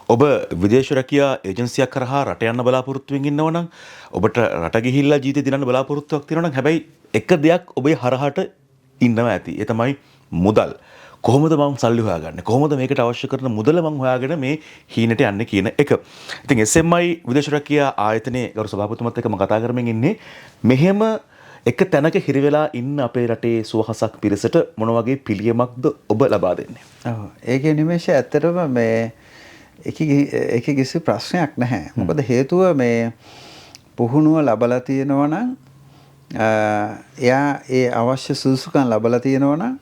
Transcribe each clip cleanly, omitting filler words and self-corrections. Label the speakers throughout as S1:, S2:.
S1: ඔබ විදේශ රැකියා ඒජන්සියක් කරහා රට යන්න බලාපොරොත්තු වෙමින් ඉන්නවා නම් ඔබට රට ගිහිල්ලා ජීවිතේ දිනන්න බලාපොරොත්තුවක් තියෙනවා නම් හැබැයි එක දෙයක් ඔබේ හරහට ඉන්නවා ඇති. ඒ තමයි මුදල්. කොහොමද මම සල්ලි හොයාගන්නේ? කොහොමද මේකට අවශ්‍ය කරන මුදල මම හොයාගෙන මේ හීනට යන්නේ කියන එක. ඉතින් SMI විදේශ රැකියා ආයතනයේ ගරු සභාපතිතුමත් එක්ක මම කතා කරමින් ඉන්නේ මෙහෙම එක තැනක හිරි වෙලා ඉන්න අපේ රටේ සුවහසක් පිරිසට මොන වගේ පිළියමක්ද ඔබ ලබා දෙන්නේ?
S2: ඔව්. ඒකේ නිමේෂ ඇත්තටම මේ ඒකේ කිසි ප්‍රශ්නයක් නැහැ. මොකද හේතුව මේ පුහුණුව ලබලා තියෙනවා නම් එයා ඒ අවශ්‍ය සුදුසුකම් ලබලා තියෙනවා නම්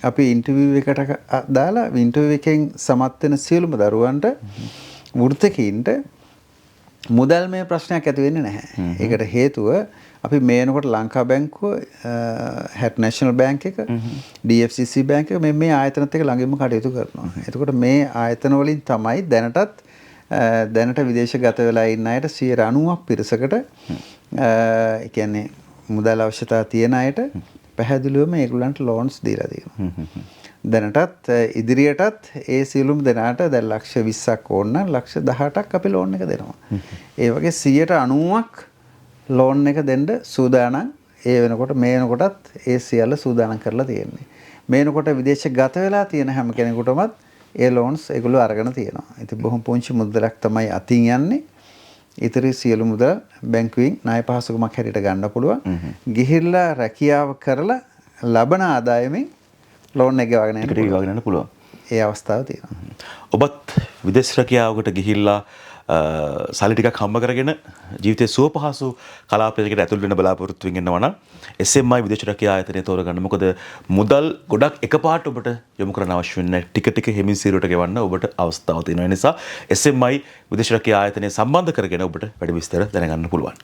S2: අපි ඉන්ටර්විව් එකට දාලා ඉන්ටර්විව් එකෙන් සමත් වෙන සියලුම දරුවන්ට වෘත්තකීන්ට මුදල්මය ප්‍රශ්නයක් ඇති වෙන්නේ නැහැ. ඒකට හේතුව අපි මේනකොට ලංකා බැංකුව, හැට් නැෂනල් බැංක් එක, DFCC බැංක් එක මේ ආයතනත් එක්ක ළඟින්ම කටයුතු කරනවා. එතකොට මේ ආයතන වලින් තමයි දැනට විදේශගත වෙලා ඉන්න අයට 90% පිරිසකට ඒ කියන්නේ මුදල් අවශ්‍යතාව තියෙන අයට පැහැදිලිවම ඒගොල්ලන්ට ලෝන්ස් දීලා තියෙනවා. දැනටත් ඉදිරියටත් ඒ සියලුම දෙනාට දැන් ලක්ෂ 20ක් ඕන නම් ලක්ෂ 18ක් අපි ලෝන් එක දෙනවා. ඒ වගේ 90%ක් ලෝන් එක දෙන්න සූදානම්. ඒ වෙනකොටත් ඒ සියල්ල සූදානම් කරලා තියෙන්නේ. මේනකොට විදේශ ගත වෙලා තියෙන හැම කෙනෙකුටමත් ඒ ලෝන්ස් ඒගොල්ලෝ අරගෙන තියෙනවා. ඉතින් බොහොම පුංචි මුදලක් තමයි අතින් යන්නේ. ඉතිරි සියලු මුදල් බැංකුවෙන් ණය පහසුකමක් හැටියට ගන්න පුළුවන්. ගිහිල්ලා රැකියාව කරලා ලබන ආදායමෙන් ලෝන් එක ගෙවගෙන යන්න
S1: පුළුවන්.
S2: ඒ අවස්ථාව තියෙනවා.
S1: ඔබත් විදේශ රැකියාවකට ගිහිල්ලා සල්ලි ටිකක් හම්බ කරගෙන ජීවිතේ සුව පහසු කලාපයකට ඇතුල් වෙන්න බලාපොරොත්තු වෙමින් ඉන්නවා නම් SMI විදේශ රැකියා ආයතනය තෝරගන්න. මොකද මුදල් ගොඩක් එකපාරට ඔබට යොමු කරන්න අවශ්‍ය වෙන්නේ නැහැ. ටික ටික හිමින් සිරුරට ගෙවන්න ඔබට අවස්ථාව තියෙනවා. ඒ නිසා SMI විදේශ රැකියා ආයතනය සම්බන්ධ කරගෙන ඔබට වැඩි විස්තර දැනගන්න පුළුවන්.